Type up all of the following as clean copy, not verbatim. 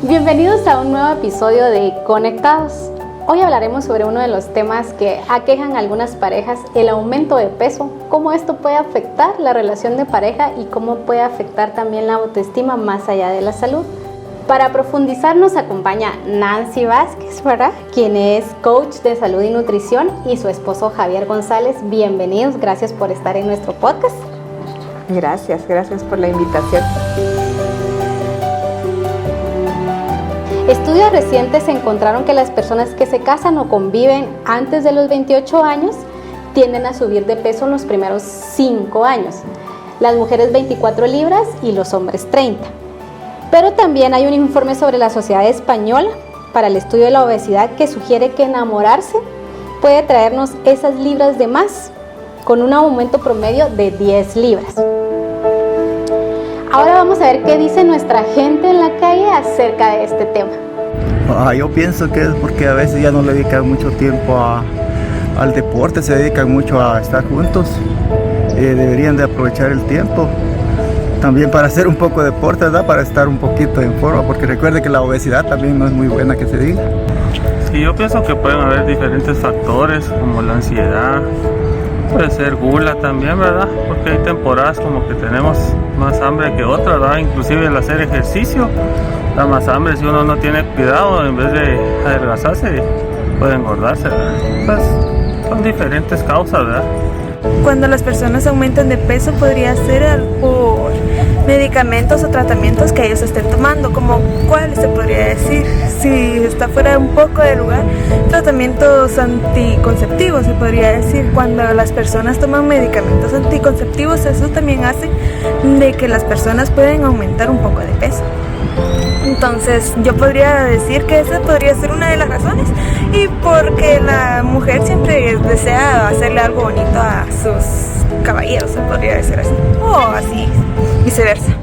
Bienvenidos a un nuevo episodio de Conectados. Hoy hablaremos sobre uno de los temas que aquejan a algunas parejas, el aumento de peso, cómo esto puede afectar la relación de pareja y cómo puede afectar también la autoestima más allá de la salud. Para profundizar nos acompaña Nancy Vázquez, ¿verdad? Quien es coach de salud y nutrición, y su esposo Javier González. Bienvenidos, gracias por estar en nuestro podcast. Gracias por la invitación. Estudios recientes encontraron que las personas que se casan o conviven antes de los 28 años tienden a subir de peso en los primeros 5 años. Las mujeres 24 libras y los hombres 30. Pero también hay un informe sobre la Sociedad Española para el Estudio de la Obesidad que sugiere que enamorarse puede traernos esas libras de más, con un aumento promedio de 10 libras. Ahora vamos a ver qué dice nuestra gente en la calle acerca de este tema. Yo pienso que es porque a veces ya no le dedican mucho tiempo al deporte, se dedican mucho a estar juntos. Deberían de aprovechar el tiempo también para hacer un poco de deporte, ¿verdad? Para estar un poquito en forma, porque recuerde que la obesidad también no es muy buena que se diga. Sí, yo pienso que pueden haber diferentes factores como la ansiedad, puede ser gula también, ¿verdad? Porque hay temporadas como que tenemos más hambre que otras, ¿verdad? Inclusive el hacer ejercicio da más hambre si uno no tiene cuidado, en vez de adelgazarse puede engordarse, ¿verdad? Pues son diferentes causas, ¿verdad? Cuando las personas aumentan de peso podría ser por medicamentos o tratamientos que ellos estén tomando, como cuáles se podría decir, si está fuera un poco de lugar, tratamientos anticonceptivos se podría decir. Cuando las personas toman medicamentos anticonceptivos, eso también hace de que las personas pueden aumentar un poco de peso. Entonces yo podría decir que esa podría ser una de las razones, y porque la mujer siempre desea hacerle algo bonito a sus caballeros, se podría decir así, o así, viceversa.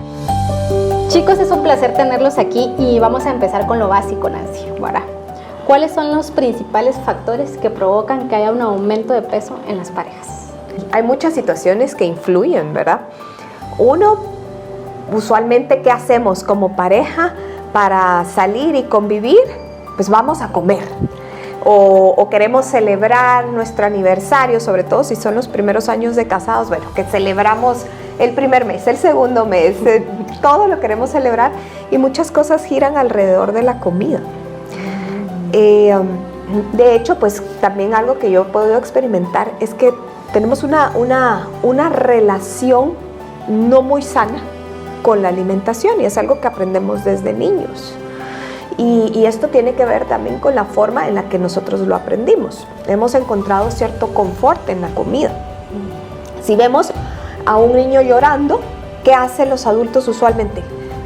Chicos, es un placer tenerlos aquí y vamos a empezar con lo básico, Nancy. Ahora, ¿cuáles son los principales factores que provocan que haya un aumento de peso en las parejas? Hay muchas situaciones que influyen, ¿verdad? Uno, usualmente, ¿qué hacemos como pareja para salir y convivir? Pues vamos a comer. O queremos celebrar nuestro aniversario, sobre todo si son los primeros años de casados, bueno, que celebramos el primer mes, el segundo mes, todo lo queremos celebrar, y muchas cosas giran alrededor de la comida. De hecho, pues también algo que yo he podido experimentar es que tenemos una relación no muy sana con la alimentación, y es algo que aprendemos desde niños. Y esto tiene que ver también con la forma en la que nosotros lo aprendimos. Hemos encontrado cierto confort en la comida. Si vemos a un niño llorando, ¿qué hacen los adultos usualmente?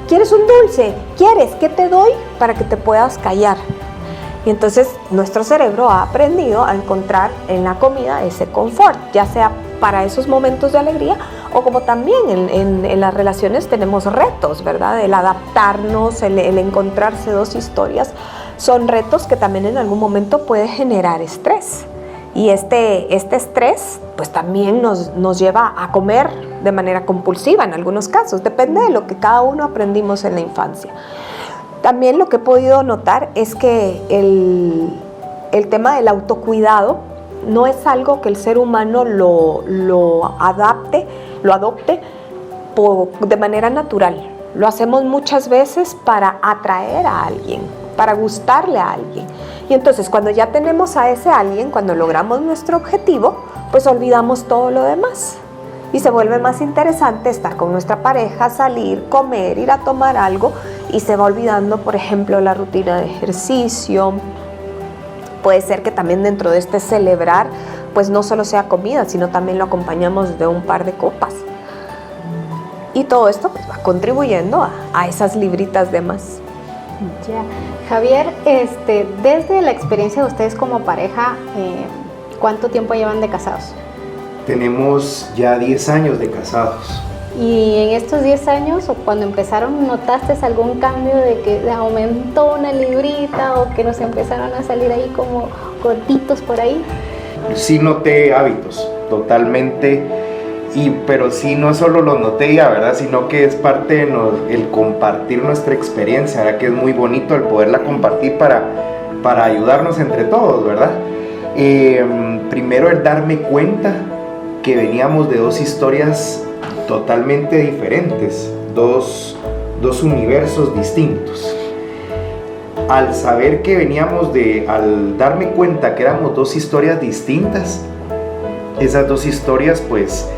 ¿Quieres un dulce? ¿Quieres? ¿Qué te doy para que te puedas callar? Y entonces nuestro cerebro ha aprendido a encontrar en la comida ese confort, ya sea para esos momentos de alegría, o como también en las relaciones tenemos retos, ¿verdad? El adaptarnos, el encontrarse dos historias, son retos que también en algún momento puede generar estrés. Y este estrés pues también nos lleva a comer de manera compulsiva en algunos casos, depende de lo que cada uno aprendimos en la infancia. También lo que he podido notar es que el tema del autocuidado no es algo que el ser humano lo adopte de manera natural. Lo hacemos muchas veces para atraer a alguien, para gustarle a alguien. Y entonces cuando ya tenemos a ese alguien, cuando logramos nuestro objetivo, pues olvidamos todo lo demás. Y se vuelve más interesante estar con nuestra pareja, salir, comer, ir a tomar algo, y se va olvidando, por ejemplo, la rutina de ejercicio. Puede ser que también dentro de este celebrar, pues no solo sea comida, sino también lo acompañamos de un par de copas. Y todo esto pues va contribuyendo a esas libritas de más. Ya. Javier, desde la experiencia de ustedes como pareja, ¿cuánto tiempo llevan de casados? Tenemos ya 10 años de casados. Y en estos 10 años, o cuando empezaron, ¿notaste algún cambio de que aumentó una librita o que nos empezaron a salir ahí como gorditos por ahí? Sí noté hábitos totalmente pero sí, no solo lo noté ya, ¿verdad? Sino que es parte de el compartir nuestra experiencia, ¿verdad? Que es muy bonito el poderla compartir para ayudarnos entre todos, ¿verdad? Primero el darme cuenta que veníamos de dos historias totalmente diferentes, dos universos distintos. Al saber que al darme cuenta que éramos dos historias distintas, esas dos historias pues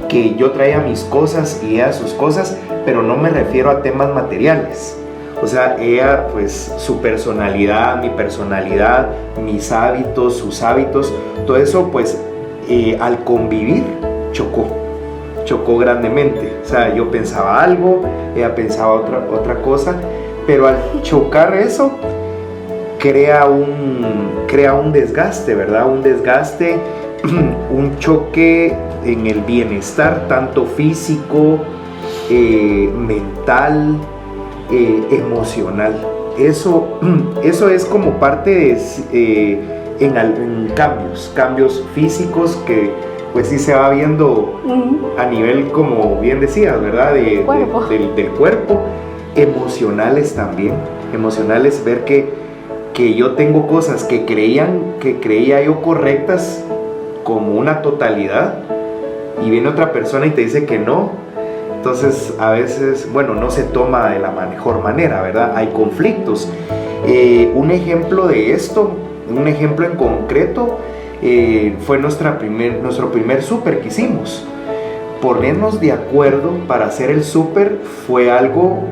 que yo traía mis cosas y ella sus cosas, pero no me refiero a temas materiales. O sea, ella pues su personalidad, mi personalidad, mis hábitos, sus hábitos, todo eso pues al convivir chocó grandemente. O sea, yo pensaba algo, ella pensaba otra cosa, pero al chocar eso crea un desgaste, ¿verdad? Un desgaste, un choque en el bienestar, tanto físico, mental, emocional. Eso es como parte de en cambios físicos que pues sí se va viendo a nivel, como bien decías, ¿verdad? Del cuerpo. Emocionales también. Emocionales, ver que yo tengo cosas que creía yo correctas como una totalidad, y viene otra persona y te dice que no. Entonces a veces, bueno, no se toma de la mejor manera, ¿verdad? Hay conflictos. Un ejemplo de esto, un ejemplo en concreto, fue nuestro primer súper que hicimos. Ponernos de acuerdo para hacer el súper fue algo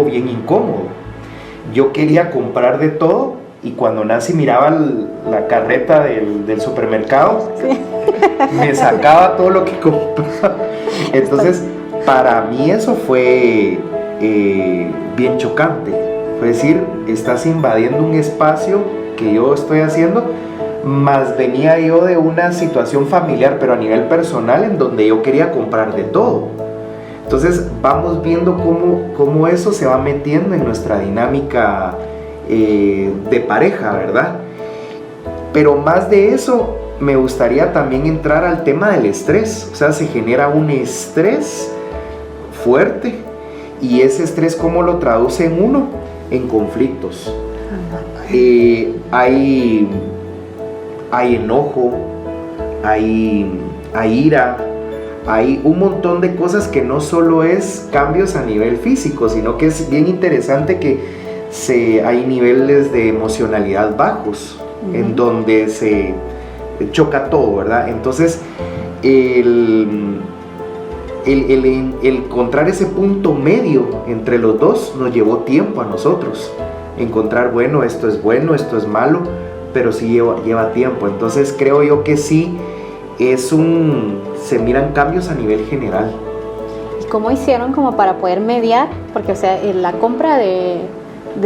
bien incómodo. Yo quería comprar de todo, y cuando Nancy miraba la carreta del supermercado, sí, me sacaba todo lo que compraba. Entonces, para mí eso fue bien chocante. Fue decir, estás invadiendo un espacio que yo estoy haciendo, más venía yo de una situación familiar, pero a nivel personal, en donde yo quería comprar de todo. Entonces vamos viendo cómo eso se va metiendo en nuestra dinámica de pareja, ¿verdad? Pero más de eso, me gustaría también entrar al tema del estrés. O sea, se genera un estrés fuerte, y ese estrés, ¿cómo lo traduce en uno? En conflictos. Hay enojo, hay ira, hay un montón de cosas que no solo es cambios a nivel físico, sino que es bien interesante que hay niveles de emocionalidad bajos, en donde se choca todo, ¿verdad? Entonces, el encontrar ese punto medio entre los dos nos llevó tiempo a nosotros. Encontrar, bueno, esto es malo, pero sí lleva tiempo. Entonces creo yo que sí se miran cambios a nivel general. ¿Y cómo hicieron como para poder mediar? Porque, o sea, la compra de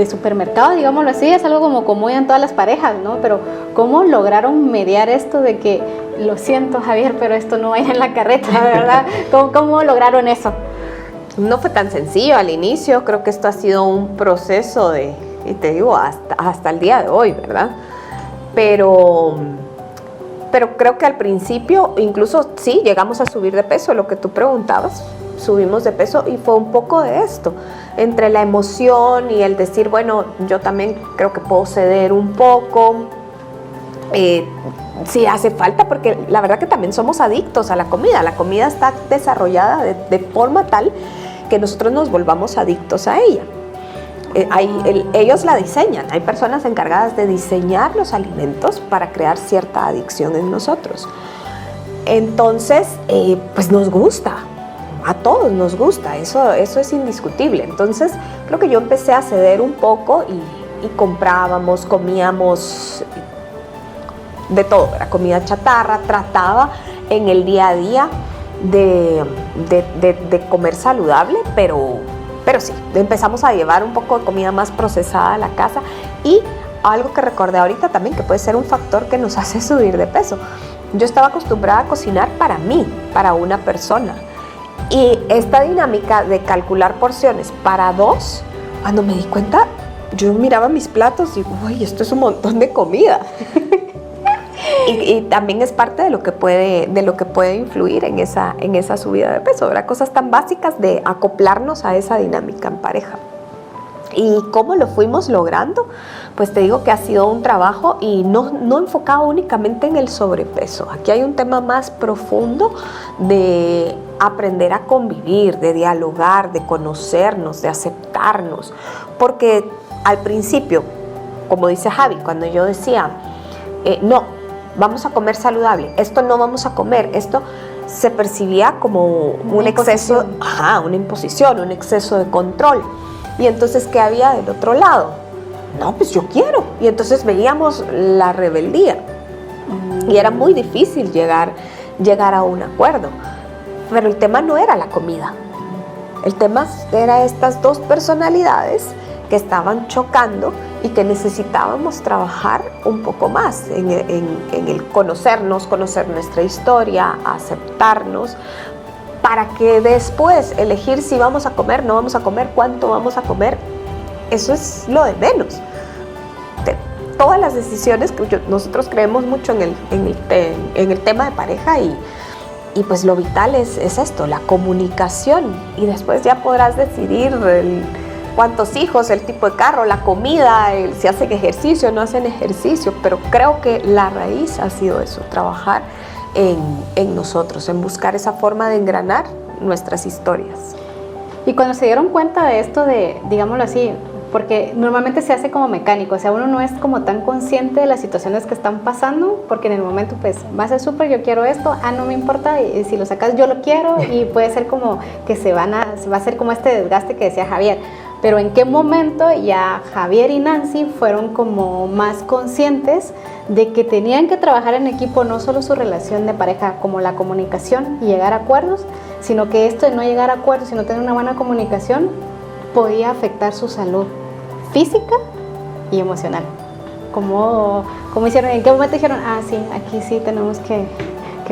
supermercado, digámoslo así, es algo como común en todas las parejas, ¿no? Pero ¿cómo lograron mediar esto de que, lo siento, Javier, pero esto no va en la carreta, ¿verdad? ¿Cómo lograron eso? No fue tan sencillo al inicio. Creo que esto ha sido un proceso y te digo, hasta el día de hoy, ¿verdad? Pero creo que al principio, incluso sí, llegamos a subir de peso, lo que tú preguntabas, subimos de peso, y fue un poco de esto, entre la emoción y el decir, bueno, yo también creo que puedo ceder un poco, si hace falta, porque la verdad que también somos adictos a la comida está desarrollada de forma tal que nosotros nos volvamos adictos a ella. Ellos la diseñan, hay personas encargadas de diseñar los alimentos para crear cierta adicción en nosotros. Entonces, pues nos gusta, a todos nos gusta, eso es indiscutible. Entonces, creo que yo empecé a ceder un poco y comíamos de todo, era comida chatarra, trataba en el día a día de comer saludable, pero sí, empezamos a llevar un poco de comida más procesada a la casa. Y algo que recordé ahorita también, que puede ser un factor que nos hace subir de peso. Yo estaba acostumbrada a cocinar para mí, para una persona. Y esta dinámica de calcular porciones para dos, cuando me di cuenta, yo miraba mis platos y digo, uy, esto es un montón de comida. Y también es parte de lo que puede influir en esa subida de peso, ¿verdad? Cosas tan básicas de acoplarnos a esa dinámica en pareja. ¿Y cómo lo fuimos logrando? Pues te digo que ha sido un trabajo y no enfocado únicamente en el sobrepeso. Aquí hay un tema más profundo de aprender a convivir, de dialogar, de conocernos, de aceptarnos. Porque al principio, como dice Javi, cuando yo decía, no, vamos a comer saludable, esto no vamos a comer, esto se percibía como un exceso, una imposición, un exceso de control. Y entonces, ¿qué había del otro lado? No, pues yo quiero. Y entonces veíamos la rebeldía. Y era muy difícil llegar a un acuerdo. Pero el tema no era la comida. El tema era estas dos personalidades que estaban chocando y que necesitábamos trabajar un poco más en el conocernos, conocer nuestra historia, aceptarnos, para que después elegir si vamos a comer, no vamos a comer, cuánto vamos a comer. Eso es lo de menos. Todas las decisiones, nosotros creemos mucho en el tema de pareja y pues lo vital es esto, la comunicación, y después ya podrás decidir cuántos hijos, el tipo de carro, la comida, si hacen ejercicio o no hacen ejercicio, pero creo que la raíz ha sido eso, trabajar en nosotros, en buscar esa forma de engranar nuestras historias. Y cuando se dieron cuenta de esto de, digámoslo así, porque normalmente se hace como mecánico, o sea, uno no es como tan consciente de las situaciones que están pasando, porque en el momento pues vas al súper, yo quiero esto, no me importa, y si lo sacas yo lo quiero, y puede ser como que se va a hacer como este desgaste que decía Javier. Pero en qué momento ya Javier y Nancy fueron como más conscientes de que tenían que trabajar en equipo, no solo su relación de pareja, como la comunicación y llegar a acuerdos, sino que esto de no llegar a acuerdos, sino tener una buena comunicación, podía afectar su salud física y emocional. ¿Cómo hicieron? ¿En qué momento dijeron, sí, aquí sí tenemos que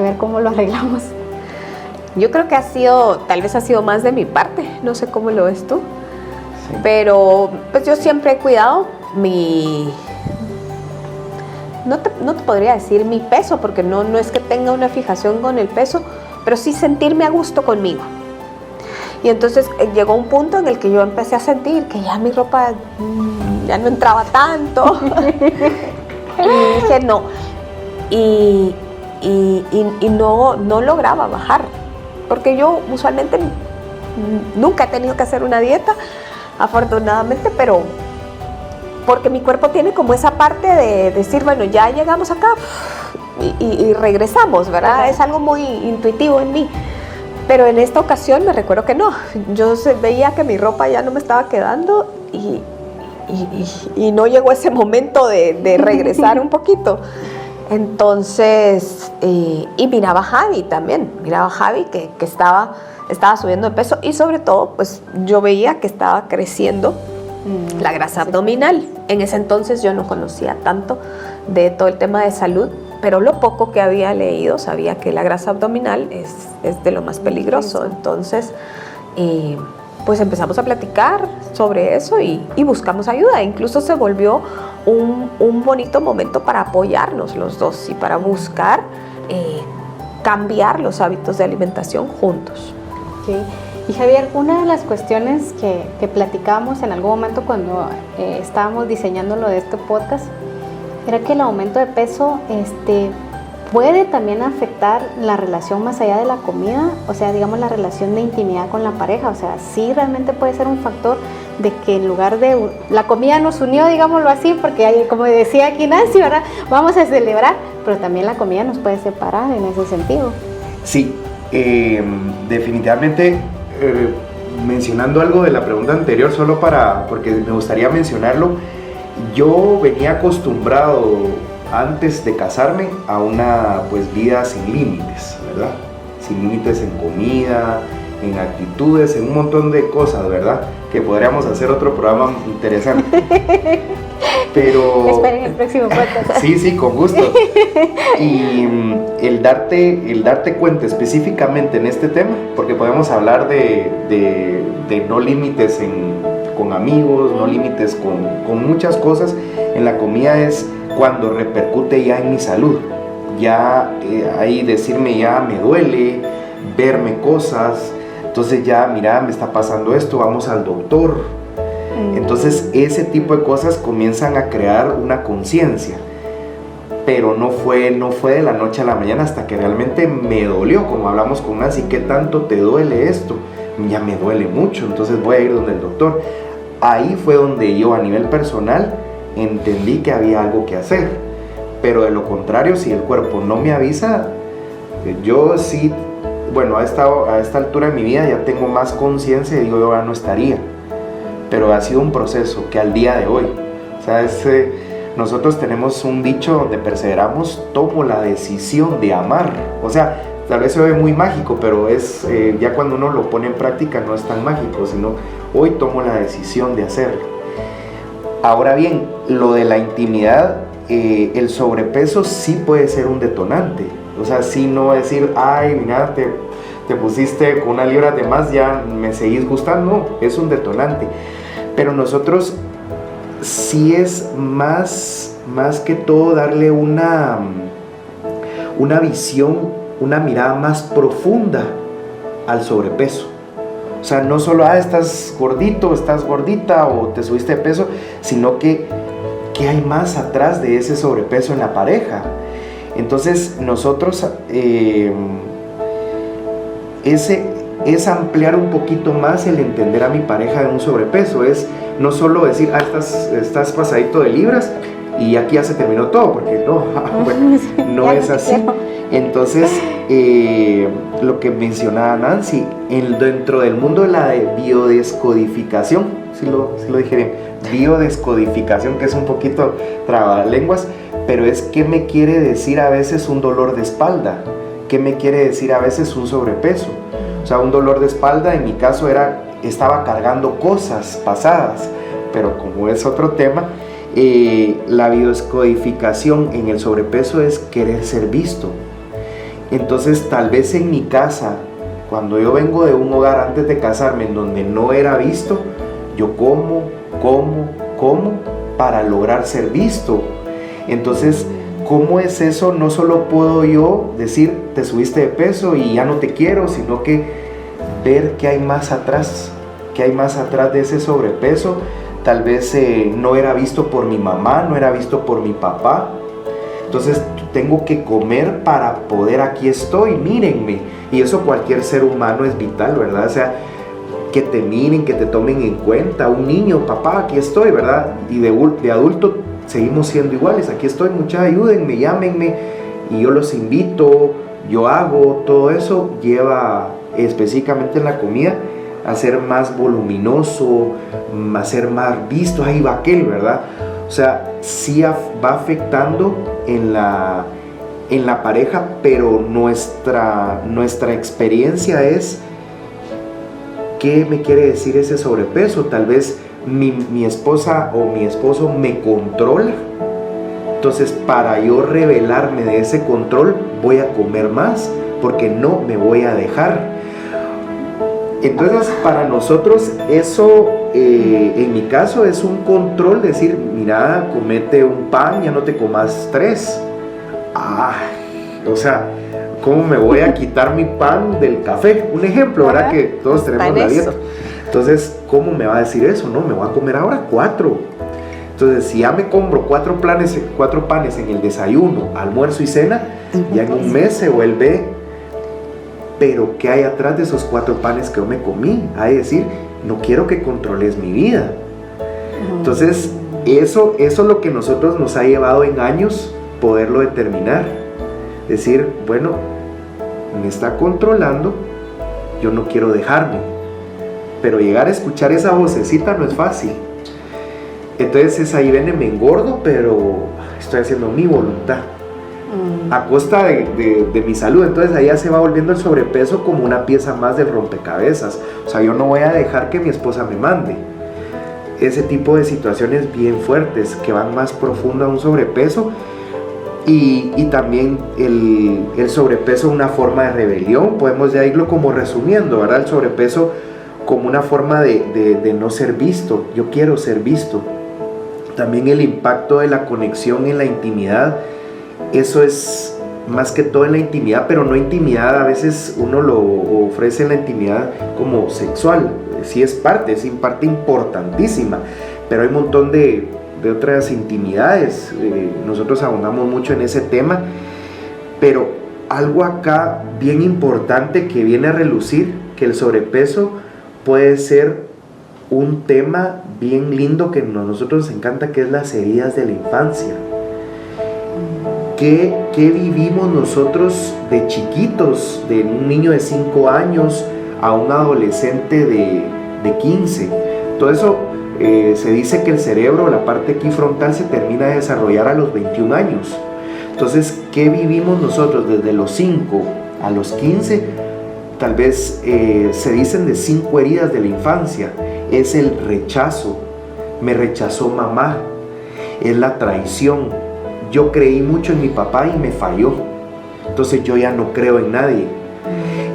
ver cómo lo arreglamos? Yo creo que tal vez ha sido más de mi parte, no sé cómo lo ves tú. Sí. Pero pues yo siempre he cuidado no te podría decir mi peso, porque no es que tenga una fijación con el peso, pero sí sentirme a gusto conmigo. Y entonces llegó un punto en el que yo empecé a sentir que ya mi ropa ya no entraba tanto. Y dije no. Y no lograba bajar, porque yo usualmente nunca he tenido que hacer una dieta, afortunadamente, pero porque mi cuerpo tiene como esa parte de decir, bueno, ya llegamos acá y regresamos, ¿verdad? Uh-huh. Es algo muy intuitivo en mí. Pero en esta ocasión me recuerdo que no. Yo veía que mi ropa ya no me estaba quedando y no llegó ese momento de regresar un poquito. Entonces, y miraba a Javi también. Miraba a Javi que estaba subiendo de peso, y sobre todo, pues yo veía que estaba creciendo la grasa abdominal. En ese entonces yo no conocía tanto de todo el tema de salud, pero lo poco que había leído sabía que la grasa abdominal es de lo más peligroso. Entonces, pues empezamos a platicar sobre eso y buscamos ayuda. Incluso se volvió un bonito momento para apoyarnos los dos y para buscar cambiar los hábitos de alimentación juntos. Okay. Y Javier, una de las cuestiones que platicábamos en algún momento cuando estábamos diseñando lo de este podcast era que el aumento de peso puede también afectar la relación más allá de la comida, o sea, digamos la relación de intimidad con la pareja. O sea, sí realmente puede ser un factor de que en lugar de la comida nos unió, digámoslo así, porque como decía aquí Nancy, ¿verdad? Vamos a celebrar, pero también la comida nos puede separar en ese sentido. Sí, definitivamente, mencionando algo de la pregunta anterior, solo porque me gustaría mencionarlo. Yo venía acostumbrado antes de casarme a una vida sin límites, ¿verdad? Sin límites en comida, en actitudes, en un montón de cosas, ¿verdad? Que podríamos hacer otro programa interesante. Pero esperen el próximo podcast. Sí, con gusto. Y el darte cuenta específicamente en este tema, porque podemos hablar de no límites con amigos, no límites con muchas cosas. En la comida es cuando repercute ya en mi salud, ya ahí decirme ya me duele, verme cosas, entonces ya mira me está pasando esto, vamos al doctor. Entonces ese tipo de cosas comienzan a crear una conciencia, pero no fue de la noche a la mañana hasta que realmente me dolió, como hablamos con Nancy, ¿qué tanto te duele esto? Ya me duele mucho, entonces voy a ir donde el doctor. Ahí fue donde yo a nivel personal entendí que había algo que hacer, pero de lo contrario, si el cuerpo no me avisa, yo sí, bueno, a esta altura de mi vida ya tengo más conciencia y digo, yo ya no estaría, pero ha sido un proceso que al día de hoy, o sea, nosotros tenemos un dicho donde perseveramos, tomo la decisión de amar, o sea, tal vez se ve muy mágico, pero es ya cuando uno lo pone en práctica no es tan mágico, sino hoy tomo la decisión de hacerlo. Ahora bien, lo de la intimidad, el sobrepeso sí puede ser un detonante, o sea, sí no decir, ay, mira, te pusiste con 1 libra de más, ya me seguís gustando, no, es un detonante. Pero nosotros sí es más que todo darle una visión, una mirada más profunda al sobrepeso. O sea, no solo, estás gordito, estás gordita o te subiste de peso, sino que ¿qué hay más atrás de ese sobrepeso en la pareja? Entonces nosotros es ampliar un poquito más el entender a mi pareja de un sobrepeso, es no solo decir, estás pasadito de libras y aquí ya se terminó todo, porque bueno, no es así. Entonces, lo que mencionaba Nancy, dentro del mundo de la biodescodificación, si lo dije bien, biodescodificación, que es un poquito trabalenguas, pero es qué me quiere decir a veces un dolor de espalda, qué me quiere decir a veces un sobrepeso. O sea, un dolor de espalda en mi caso estaba cargando cosas pasadas, pero como es otro tema, la biodescodificación en el sobrepeso es querer ser visto. Entonces tal vez en mi casa, cuando yo vengo de un hogar antes de casarme en donde no era visto, yo como para lograr ser visto. Entonces, ¿cómo es eso? No solo puedo yo decir, te subiste de peso y ya no te quiero, sino que ver qué hay más atrás, de ese sobrepeso. Tal vez no era visto por mi mamá, no era visto por mi papá. Entonces tengo que comer para poder, aquí estoy, mírenme. Y eso cualquier ser humano es vital, ¿verdad? O sea, que te miren, que te tomen en cuenta. Un niño, papá, aquí estoy, ¿verdad? Y de adulto seguimos siendo iguales. Aquí estoy, muchachos, ayúdenme, llámenme. Y yo los invito, yo hago. Todo eso lleva específicamente en la comida a ser más voluminoso, a ser más visto. Ahí va aquel, ¿verdad? O sea, sí va afectando en la pareja, pero nuestra experiencia es ¿qué me quiere decir ese sobrepeso? Tal vez mi esposa o mi esposo me controla. Entonces, para yo rebelarme de ese control, voy a comer más, porque no me voy a dejar. Entonces, para nosotros eso, en mi caso, es un control, decir, mira, comete un pan, ya no te comas 3. O sea, ¿cómo me voy a quitar mi pan del café? Un ejemplo, ¿verdad? Que todos tenemos la dieta. Entonces, ¿cómo me va a decir eso? No, me voy a comer ahora 4. Entonces, si ya me compro 4 panes en el desayuno, almuerzo y cena, ya en un mes se vuelve... Pero ¿qué hay atrás de esos 4 panes que yo me comí? Hay que decir, no quiero que controles mi vida. Entonces, eso es lo que nosotros nos ha llevado en años poderlo determinar. Decir, bueno, me está controlando, yo no quiero dejarme. Pero llegar a escuchar esa vocecita no es fácil. Entonces es ahí, me engordo, pero estoy haciendo mi voluntad. A costa de mi salud. Entonces ahí ya se va volviendo el sobrepeso como una pieza más del rompecabezas. O sea, yo no voy a dejar que mi esposa me mande. Ese tipo de situaciones bien fuertes que van más profundo a un sobrepeso. Y también el sobrepeso, una forma de rebelión. Podemos ya irlo como resumiendo, ¿verdad? El sobrepeso como una forma de no ser visto. Yo quiero ser visto. También el impacto de la conexión en la intimidad. Eso es más que todo en la intimidad, pero no intimidad, a veces uno lo ofrece en la intimidad como sexual, sí es parte importantísima, pero hay un montón de otras intimidades, nosotros abundamos mucho en ese tema, pero algo acá bien importante que viene a relucir, que el sobrepeso puede ser un tema bien lindo que a nosotros nos encanta, que es las heridas de la infancia. ¿Qué vivimos nosotros de chiquitos, de un niño de 5 años a un adolescente de 15? Todo eso se dice que el cerebro, la parte aquí frontal, se termina de desarrollar a los 21 años. Entonces, ¿qué vivimos nosotros desde los 5 a los 15? Tal vez se dicen de 5 heridas de la infancia. Es el rechazo, me rechazó mamá, es la traición. Yo creí mucho en mi papá y me falló, entonces yo ya no creo en nadie.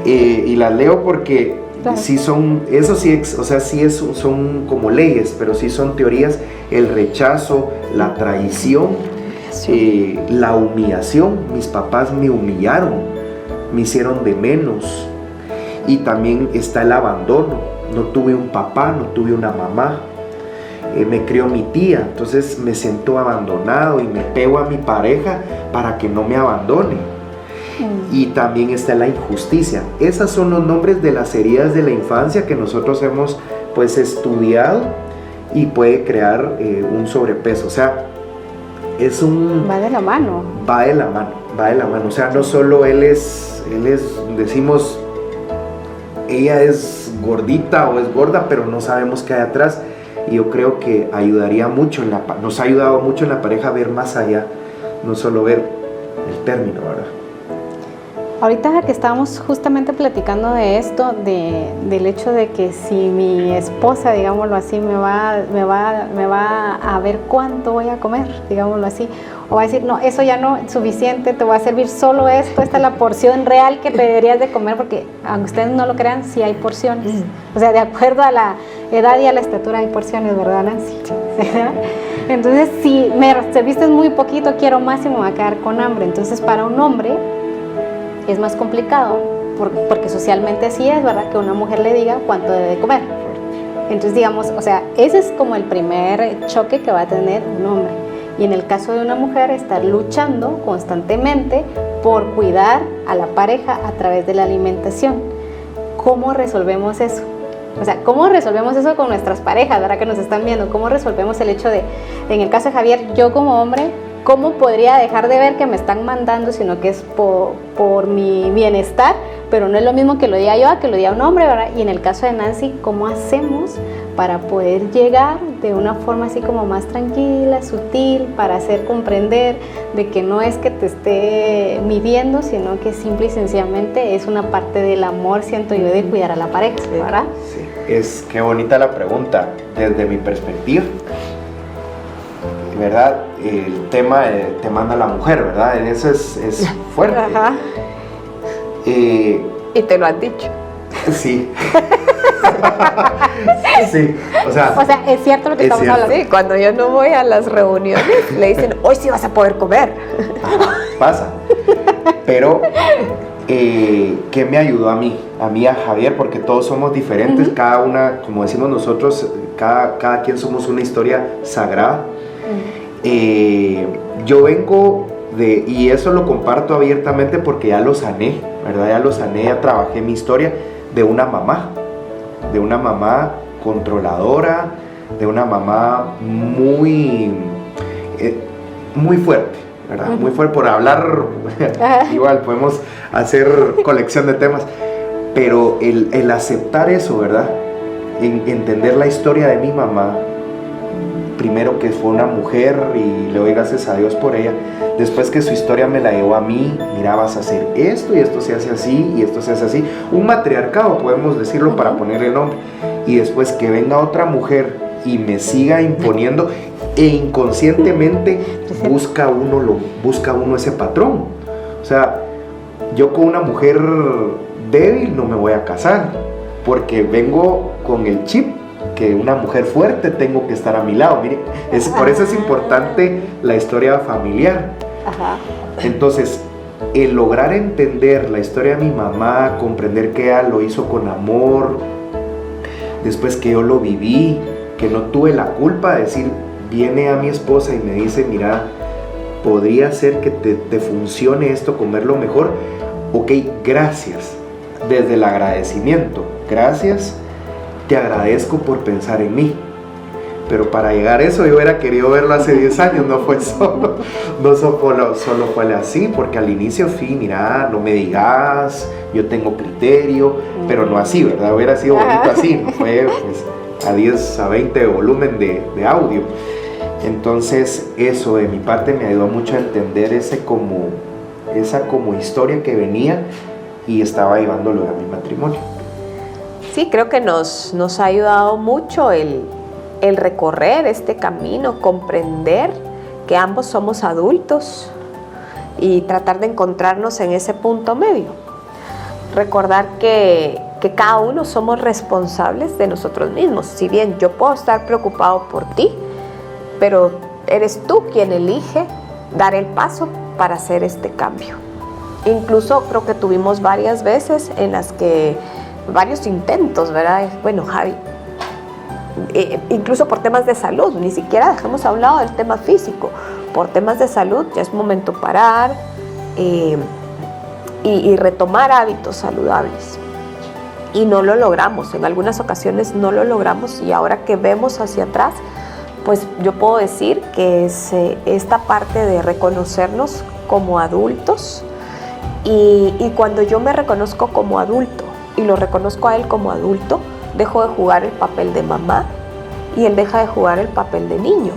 Y las leo porque sí son, eso sí, o sea, sí son como leyes, pero sí son teorías. El rechazo, la traición, la humillación. Mis papás me humillaron, me hicieron de menos. Y también está el abandono. No tuve un papá, no tuve una mamá. Me crió mi tía, entonces me siento abandonado y me pego a mi pareja para que no me abandone. Y también está la injusticia. Esos son los nombres de las heridas de la infancia que nosotros hemos pues estudiado y puede crear un sobrepeso. O sea, es un... Va de la mano. Va de la mano. O sea, no solo él es decimos, ella es gordita o es gorda, pero no sabemos qué hay atrás. Y yo creo que ayudaría mucho, nos ha ayudado mucho en la pareja a ver más allá, no solo ver el término, ¿verdad? Ahorita que estábamos justamente platicando de esto, del hecho de que si mi esposa, digámoslo así, me va a ver cuánto voy a comer, digámoslo así, o va a decir, no, eso ya no es suficiente, te voy a servir solo esto, esta es la porción real que te deberías de comer, porque aunque ustedes no lo crean, sí hay porciones. O sea, de acuerdo a la edad y a la estatura hay porciones, ¿verdad, Nancy? Entonces, si me serviste muy poquito, quiero más y me voy a quedar con hambre. Entonces, para un hombre es más complicado, porque socialmente así es, ¿verdad? Que una mujer le diga cuánto debe de comer. Entonces, digamos, o sea, ese es como el primer choque que va a tener un hombre. Y en el caso de una mujer, estar luchando constantemente por cuidar a la pareja a través de la alimentación. ¿Cómo resolvemos eso? O sea, ¿cómo resolvemos eso con nuestras parejas, verdad, que nos están viendo? ¿Cómo resolvemos el hecho de, en el caso de Javier, yo como hombre, ¿cómo podría dejar de ver que me están mandando, sino que es por mi bienestar? Pero no es lo mismo que lo diga yo a que lo diga un hombre, ¿verdad? Y en el caso de Nancy, ¿cómo hacemos para poder llegar de una forma así como más tranquila, sutil, para hacer comprender de que no es que te esté midiendo, sino que simple y sencillamente es una parte del amor, siento yo, de cuidar a la pareja, ¿verdad? Sí, qué bonita la pregunta, desde mi perspectiva. ¿Verdad? El tema te manda la mujer, ¿verdad? En eso es fuerte. Ajá. Y te lo han dicho. Sí. Sí, o sea, es cierto lo que estamos hablando. Sí, cuando yo no voy a las reuniones, le dicen, hoy sí vas a poder comer. Pasa. Pero, ¿qué me ayudó a mí? A Javier, porque todos somos diferentes, cada una, como decimos nosotros, cada quien somos una historia sagrada. Yo vengo y eso lo comparto abiertamente porque ya lo sané, ¿verdad? Ya trabajé mi historia de una mamá controladora, de una mamá muy fuerte, ¿verdad? Muy fuerte, por hablar, igual podemos hacer colección de temas, pero el aceptar eso, ¿verdad? Entender la historia de mi mamá, primero que fue una mujer y le doy gracias a Dios por ella, después que su historia me la llevó a mí, mira, vas a hacer esto y esto se hace así y esto se hace así, un matriarcado podemos decirlo para ponerle nombre, y después que venga otra mujer y me siga imponiendo e inconscientemente busca uno ese patrón. O sea, yo con una mujer débil no me voy a casar porque vengo con el chip que una mujer fuerte tengo que estar a mi lado. Mire, por eso es importante la historia familiar. Entonces, el lograr entender la historia de mi mamá, comprender que ella lo hizo con amor, después que yo lo viví, que no tuve la culpa de decir, viene a mi esposa y me dice, mira, podría ser que te funcione esto, comerlo mejor. Ok, gracias, desde el agradecimiento, gracias, te agradezco por pensar en mí. Pero para llegar a eso yo hubiera querido verlo hace 10 años, no fue solo, solo fue así, porque al inicio fui, mira, no me digas, yo tengo criterio, pero no así, ¿verdad? Hubiera sido bonito así, no fue pues, a 10, a 20 de volumen de audio. Entonces eso de mi parte me ayudó mucho a entender esa como historia que venía y estaba llevándolo a mi matrimonio. Sí, creo que nos ha ayudado mucho el recorrer este camino, comprender que ambos somos adultos y tratar de encontrarnos en ese punto medio. Recordar que cada uno somos responsables de nosotros mismos. Si bien yo puedo estar preocupado por ti, pero eres tú quien elige dar el paso para hacer este cambio. Incluso creo que tuvimos varias veces en las que, varios intentos, ¿verdad? Bueno, Javi, incluso por temas de salud, ni siquiera dejemos a un lado el tema físico, por temas de salud ya es momento parar y retomar hábitos saludables. Y no lo logramos, en algunas ocasiones no lo logramos, y ahora que vemos hacia atrás, pues yo puedo decir que es esta parte de reconocernos como adultos, y cuando yo me reconozco como adulto y lo reconozco a él como adulto, dejo de jugar el papel de mamá y él deja de jugar el papel de niño.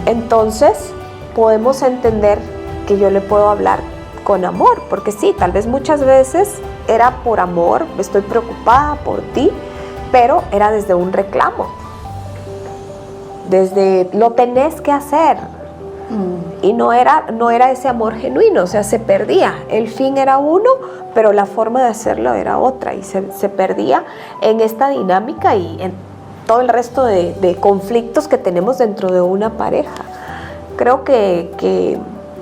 Entonces podemos entender que yo le puedo hablar con amor, porque sí, tal vez muchas veces era por amor, estoy preocupada por ti, pero era desde un reclamo, desde lo tenés que hacer. Y no era ese amor genuino, o sea, se perdía. El fin era uno, pero la forma de hacerlo era otra, y se perdía en esta dinámica y en todo el resto de conflictos que tenemos dentro de una pareja. Creo que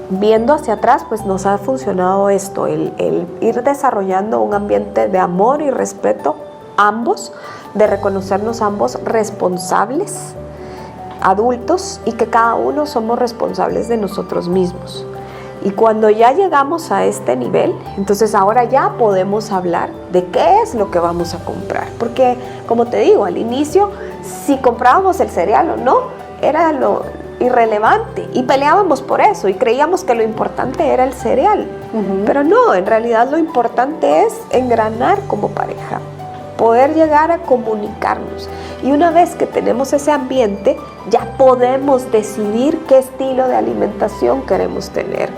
viendo hacia atrás, pues nos ha funcionado esto, el ir desarrollando un ambiente de amor y respeto ambos, de reconocernos ambos responsables, adultos, y que cada uno somos responsables de nosotros mismos. Y cuando ya llegamos a este nivel, entonces ahora ya podemos hablar de qué es lo que vamos a comprar, porque como te digo, al inicio, si comprábamos el cereal o no, era lo irrelevante, y peleábamos por eso y creíamos que lo importante era el cereal. Pero no, en realidad lo importante es engranar como pareja, poder llegar a comunicarnos, y una vez que tenemos ese ambiente ya podemos decidir qué estilo de alimentación queremos tener,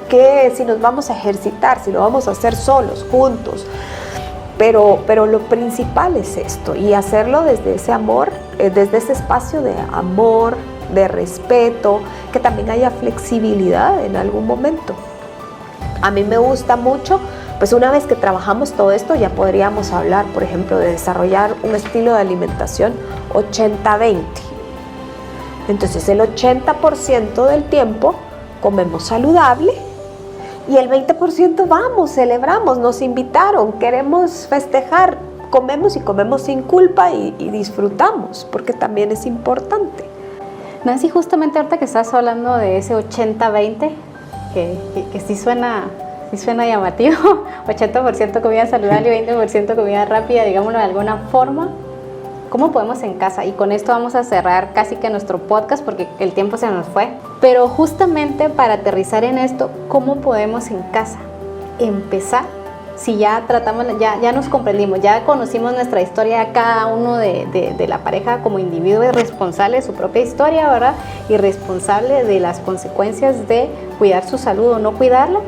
si nos vamos a ejercitar, si lo vamos a hacer solos, juntos, pero lo principal es esto, y hacerlo desde ese amor, desde ese espacio de amor, de respeto, que también haya flexibilidad en algún momento. A mí me gusta mucho, pues una vez que trabajamos todo esto, ya podríamos hablar, por ejemplo, de desarrollar un estilo de alimentación 80-20. Entonces el 80% del tiempo comemos saludable y el 20% vamos, celebramos, nos invitaron, queremos festejar, comemos y comemos sin culpa y disfrutamos, porque también es importante. Nancy, justamente ahorita que estás hablando de ese 80-20, que sí suena llamativo, 80% comida saludable y 20% comida rápida, digámoslo de alguna forma, ¿cómo podemos en casa? Y con esto vamos a cerrar casi que nuestro podcast porque el tiempo se nos fue, pero justamente para aterrizar en esto, ¿cómo podemos en casa empezar? Si ya tratamos, ya nos comprendimos, ya conocimos nuestra historia, cada uno de la pareja como individuo es responsable de su propia historia, ¿verdad? Y responsable de las consecuencias de cuidar su salud o no cuidarla.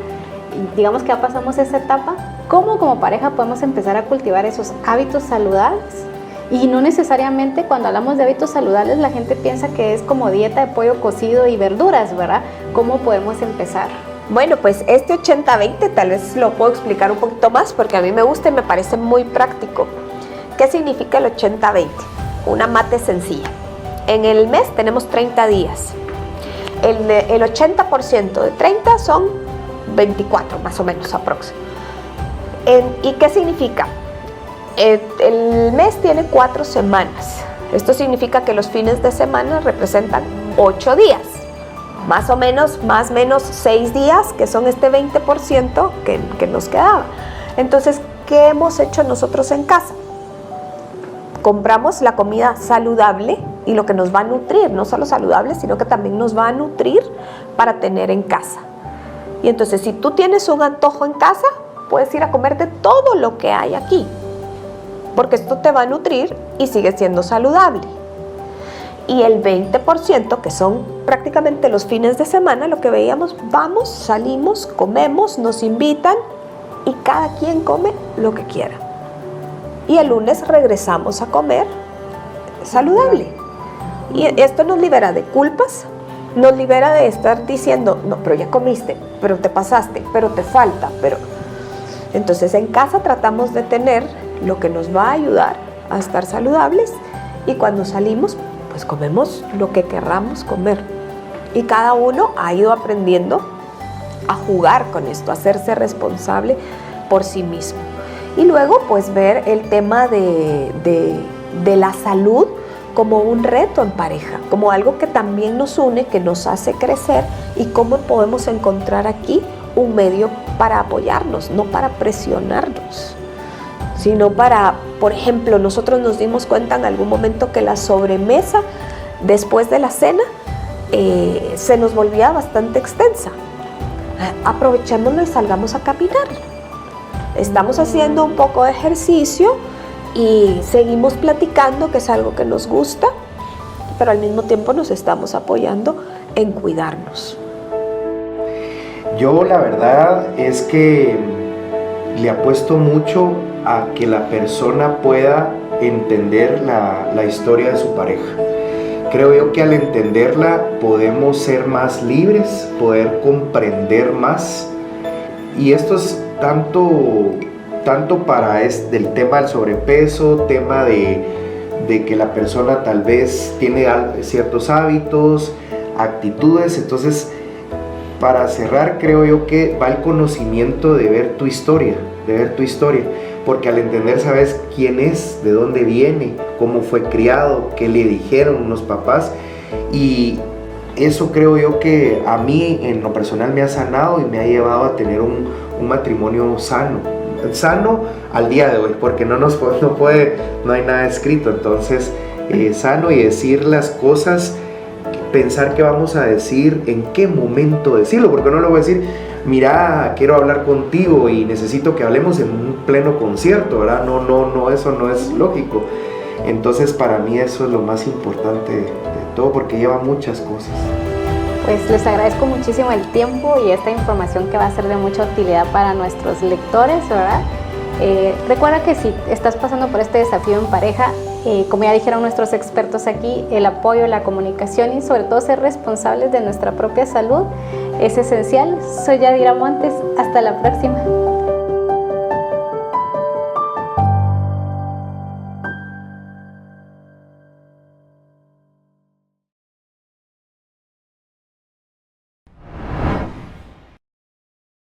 Digamos que ya pasamos esa etapa. ¿Cómo como pareja podemos empezar a cultivar esos hábitos saludables? Y no necesariamente cuando hablamos de hábitos saludables la gente piensa que es como dieta de pollo cocido y verduras, ¿verdad? ¿Cómo podemos empezar? Bueno, pues este 80-20 tal vez lo puedo explicar un poquito más porque a mí me gusta y me parece muy práctico. ¿Qué significa el 80-20? Una mate sencilla. En el mes tenemos 30 días. El 80% de 30 son 24 más o menos aproximadamente. ¿Y qué significa? El mes tiene 4 semanas. Esto significa que los fines de semana representan 8 días. Más o menos 6 días, que son este 20% que nos quedaba. Entonces, ¿qué hemos hecho nosotros en casa? Compramos la comida saludable y lo que nos va a nutrir, no solo saludable, sino que también nos va a nutrir para tener en casa. Y entonces, si tú tienes un antojo en casa, puedes ir a comerte todo lo que hay aquí, porque esto te va a nutrir y sigue siendo saludable. Y el 20%, que son prácticamente los fines de semana, lo que veíamos, vamos, salimos, comemos, nos invitan y cada quien come lo que quiera. Y el lunes regresamos a comer saludable. Y esto nos libera de culpas, nos libera de estar diciendo, no, pero ya comiste, pero te pasaste, pero te falta, pero... Entonces en casa tratamos de tener lo que nos va a ayudar a estar saludables y cuando salimos, pues comemos lo que querramos comer. Y cada uno ha ido aprendiendo a jugar con esto, a hacerse responsable por sí mismo. Y luego pues ver el tema de la salud como un reto en pareja, como algo que también nos une, que nos hace crecer y cómo podemos encontrar aquí un medio para apoyarnos, no para presionarnos, sino para, por ejemplo, nosotros nos dimos cuenta en algún momento que la sobremesa después de la cena se nos volvía bastante extensa. Aprovechémoslo y salgamos a caminar. Estamos haciendo un poco de ejercicio y seguimos platicando, que es algo que nos gusta, pero al mismo tiempo nos estamos apoyando en cuidarnos. Yo la verdad es que le apuesto mucho a que la persona pueda entender la historia de su pareja. Creo yo que al entenderla podemos ser más libres, poder comprender más. Y esto es tanto para del tema del sobrepeso, tema de que la persona tal vez tiene ciertos hábitos, actitudes. Entonces, para cerrar, creo yo que va el conocimiento de ver tu historia, porque al entender sabes quién es, de dónde viene, cómo fue criado, qué le dijeron unos papás, y eso creo yo que a mí en lo personal me ha sanado y me ha llevado a tener un matrimonio sano al día de hoy, porque no hay nada escrito. Entonces sano, y decir las cosas, pensar qué vamos a decir, en qué momento decirlo, porque no le voy a decir, mira, quiero hablar contigo y necesito que hablemos en un pleno concierto, ¿verdad? No, eso no es lógico. Entonces para mí eso es lo más importante de todo, porque lleva muchas cosas. Pues les agradezco muchísimo el tiempo y esta información que va a ser de mucha utilidad para nuestros lectores, ¿verdad? Recuerda que si estás pasando por este desafío en pareja, como ya dijeron nuestros expertos aquí, el apoyo, la comunicación y sobre todo ser responsables de nuestra propia salud es esencial. Soy Yadira Montes, hasta la próxima.